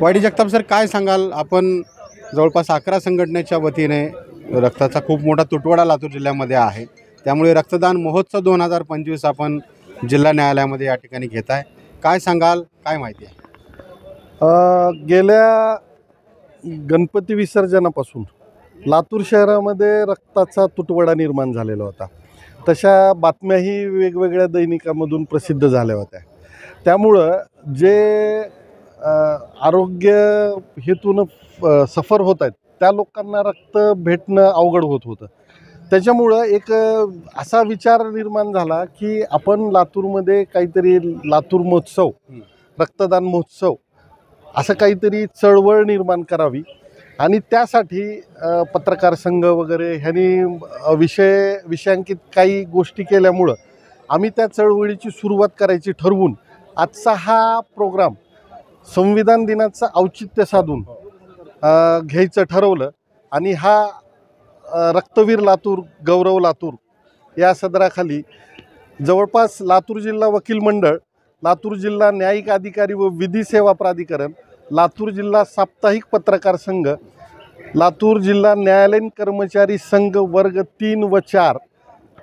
वाडी जगताप सर, काय सांगाल? आपण जवळपास 11 संघटनेच्या वतीने रक्ताचा खूप मोठा तुटवडा लातूर जिल्ह्यामध्ये आहे, त्यामुळे रक्तदान महोत्सव 2025 आपण जिल्हा न्यायालयामध्ये या ठिकाणी घेत आहे. काय सांगाल? काय माहिती आहे? गेल्या गणपती विसर्जनापासून लातूर शहरामध्ये रक्ताचा तुटवडा निर्माण झालेला होता. तशा बातम्याही वेगवेगळ्या दैनिकामधून प्रसिद्ध झाल्या होत्या. त्यामुळं जे आरोग्य हेतून सफर होत आहेत त्या लोकांना रक्त भेटणं अवघड होत होतं. त्याच्यामुळं एक असा विचार निर्माण झाला की आपण लातूरमध्ये काहीतरी लातूर महोत्सव, रक्तदान महोत्सव असं काहीतरी चळवळ निर्माण करावी आणि त्यासाठी पत्रकार संघ वगैरे ह्यांनी विषयांकित काही गोष्टी केल्यामुळं आम्ही त्या चळवळीची सुरुवात करायची ठरवून आजचा हा प्रोग्राम संविधान दिनाचं औचित्य साधून घ्यायचं ठरवलं. आणि हा रक्तवीर लातूर, गौरव लातूर या सदराखाली जवळपास लातूर जिल्हा वकील मंडळ, लातूर जिल्हा न्यायिक अधिकारी व विधी सेवा प्राधिकरण, लातूर जिल्हा साप्ताहिक पत्रकार संघ, लातूर जिल्हा न्यायालयीन कर्मचारी संघ वर्ग 3 व 4,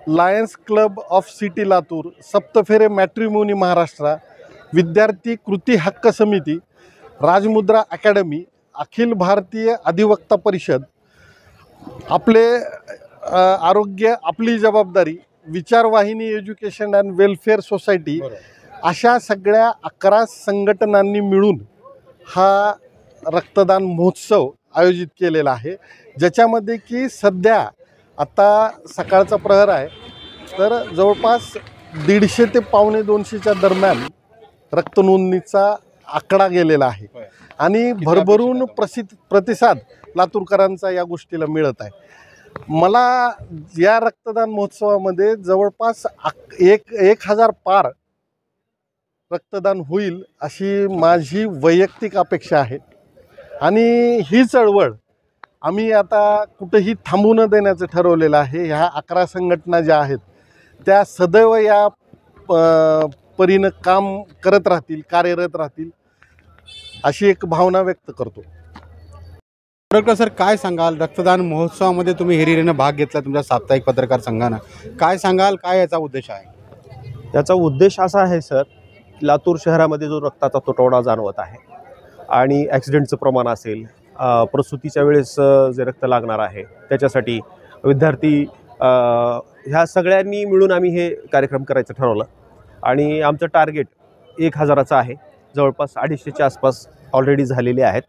lions club of city Latur, Saptaphere matrimony Maharashtra, विद्यार्थी कृती हक्क समिती, राजमुद्रा अकॅडमी, अखिल भारतीय अधिवक्ता परिषद, आपले आरोग्य आपली जबाबदारी, विचारवाहिनी एज्युकेशन अँड वेलफेअर सोसायटी अशा सगळ्या 11 संघटनांनी मिळून हा रक्तदान महोत्सव आयोजित केलेला आहे. ज्याच्यामध्ये की सध्या आता सकाळचा प्रहर आहे तर जवळपास 150 ते 150 दरम्यान रक्तनोंदणीचा आकडा गेलेला आहे आणि भरभरून प्रतिसाद लातूरकरांचा या गोष्टीला मिळत आहे. मला या रक्तदान महोत्सवामध्ये जवळपास 1000 पार रक्तदान होईल अशी माझी वैयक्तिक अपेक्षा आहे. आणि ही चळवळ आम्ही आता कुठेही थांबू न देण्याचं ठरवलेलं आहे. ह्या 11 संघटना ज्या आहेत त्या सदैव या परीनं काम करत राहतील, कार्यरत राहतील अशी एक भावना व्यक्त करतो. डॉक्टर सर, काय सांगाल? रक्तदान महोत्सवामध्ये तुम्ही हिरिरीनं भाग घेतला तुमच्या साप्ताहिक पत्रकार संघानं. काय सांगाल? काय याचा उद्देश आहे? याचा उद्देश असा आहे सर, लातूर शहरामध्ये जो रक्ताचा तुटवडा जाणवत आहे आणि ॲक्सिडेंटचं प्रमाण असेल, प्रसूतीच्या वेळेस जे रक्त लागणार आहे त्याच्यासाठी विद्यार्थी, ह्या सगळ्यांनी मिळून आम्ही हे कार्यक्रम करायचं ठरवलं. आणि आमचं टार्गेट 1000चं आहे. जवळपास 250च्या आसपास ऑलरेडी झालेले आहेत.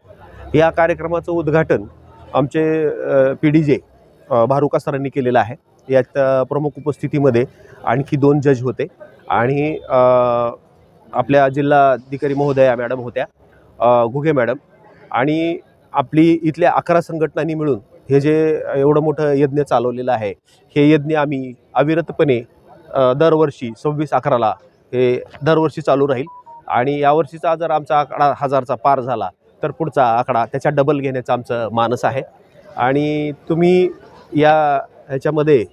या कार्यक्रमाचं उद्घाटन आमचे PDJ भारुका सरांनी केलेलं आहे. यात प्रमुख उपस्थितीमध्ये आणखी 2 जज होते आणि आपल्या जिल्हाधिकारी महोदया मॅडम होत्या, घुगे मॅडम, आणि आपली इथल्या 11 संघटनांनी मिळून हे जे एवढं मोठं यज्ञ चालवलेलं आहे, हे यज्ञ आम्ही अविरतपणे दरवर्षी 26/11ला हे दरवर्षी चालू राहील. आणि यावर्षीचा जर आमचा आकडा 1000चा पार झाला तर पुढचा आकडा त्याच्या डबल घेण्याचा आमचं मानस आहे. आणि तुम्ही ह्याच्यामध्ये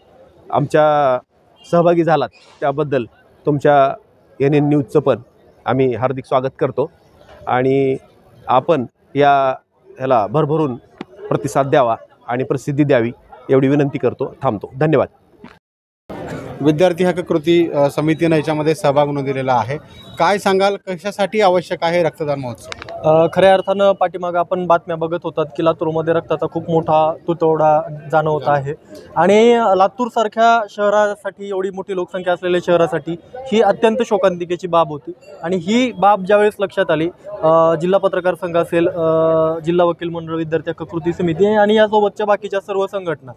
आमच्या सहभागी झालात त्याबद्दल तुमच्या NN न्यूजचं पण आम्ही हार्दिक स्वागत करतो. आणि आपण ह्याला भरभरून प्रतिसाद द्यावा आणि प्रसिद्धी द्यावी एवढी विनंती करतो. थांबतो. धन्यवाद. विद्यार्थी हक्क कृती समितीनं याच्यामध्ये सहभाग नोंदवलेला आहे. काय सांगाल? कशासाठी आवश्यक आहे रक्तदान महोत्सव? खऱ्या अर्थानं पाठीमागं आपण बातम्या बघत होतात की लातूरमध्ये रक्ताचा खूप मोठा तुटवडा जाणवत आहे. आणि लातूरसारख्या शहरासाठी, एवढी मोठी लोकसंख्या असलेल्या शहरासाठी ही अत्यंत शोकांतिकेची बाब होती. आणि ही बाब ज्यावेळेस लक्षात आली, जिल्हा पत्रकार संघ असेल, जिल्हा वकील मंडळ, विद्यार्थी हक्क कृती समिती आणि यासोबतच्या बाकीच्या सर्व संघटना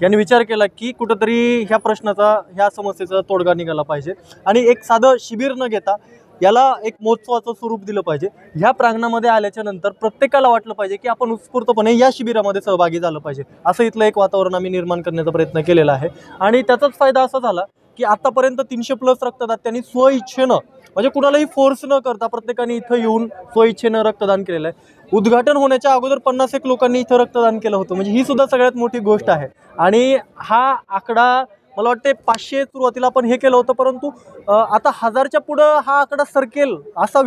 यांनी विचार केला की कुठंतरी ह्या प्रश्नाचा, ह्या समस्येचा तोडगा निघाला पाहिजे आणि एक साधं शिबिर न घेता याला एक महोत्सवाचं स्वरूप दिलं पाहिजे. ह्या प्रांगणामध्ये आल्याच्या नंतर प्रत्येकाला वाटलं पाहिजे की आपण उत्स्फूर्तपणे या शिबिरामध्ये सहभागी झालं पाहिजे. असं इथलं एक वातावरण आम्ही निर्माण करण्याचा प्रयत्न केलेला आहे. आणि त्याचाच फायदा असा झाला की आतापर्यंत 300+ रक्तदात्यांनी स्वइच्छेनं, म्हणजे कुणालाही फोर्स न करता प्रत्येकाने इथं येऊन स्वइच्छेनं रक्तदान केलेलं आहे. उद्घाटन होण्याच्या अगोदर 50 लोकांनी इथं रक्तदान केलं होतं. म्हणजे ही सुद्धा सगळ्यात मोठी गोष्ट आहे. आणि हा आकडा मला वाटते 500 सुरुवातीला आपण हे केलं होतं, परंतु आता 1000च्या पुढं हा आकडा सरकेल असा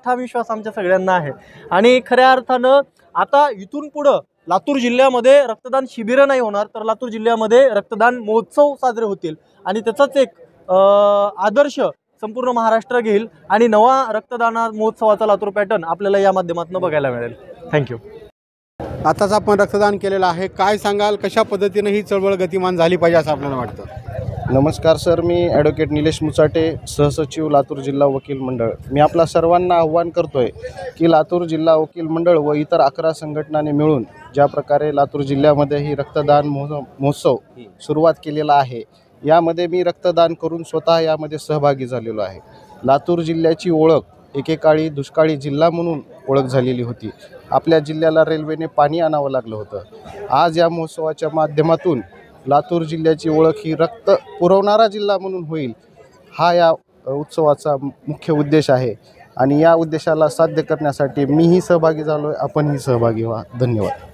ठाम विश्वास आमच्या सगळ्यांना आहे. आणि खऱ्या अर्थानं आता इथून पुढं लातूर जिल्ह्यामध्ये रक्तदान शिबिरं नाही होणार, तर लातूर जिल्ह्यामध्ये रक्तदान महोत्सव साजरे होतील आणि त्याचाच एक आदर्श संपूर्ण महाराष्ट्र घेईल आणि नवा रक्तदान महोत्सवाचा लातूर पॅटर्न आपल्याला या माध्यमातून बघायला मिळेल. थँक्यू. आताच आपण रक्तदान केलेलं आहे, काय सांगाल, कशा पद्धतीने ही चळवळ गतिमान झाली पाहिजे असं आपल्याला वाटतं? नमस्कार सर, मी ॲडव्होकेट निलेश मुचाटे, सहसचिव लातूर जिल्हा वकील मंडळ. मी आपल्या सर्वांना आव्हान करतो आहे की लातूर जिल्हा वकील मंडळ व इतर 11 संघटनांनी मिळून ज्या प्रकारे लातूर जिल्ह्यामध्ये ही रक्तदान महोत्सव सुरुवात केलेला आहे, यामध्ये मी रक्तदान करून स्वतः यामध्ये सहभागी झालेलो आहे. लातूर जिल्ह्याची ओळख एकेकाळी दुष्काळी जिल्हा म्हणून ओळख झालेली होती. आपल्या जिल्ह्याला रेल्वेने पाणी आणावं लागलं होतं. आज या महोत्सवाच्या माध्यमातून लातूर जिल्ह्याची ओळख ही रक्त पुरवणारा जिल्हा म्हणून होईल, हा या उत्सवाचा मुख्य उद्देश आहे. आणि या उद्देशाला साध्य करण्यासाठी मीही सहभागी झालो आहे, आपणही सहभागी व्हा. धन्यवाद.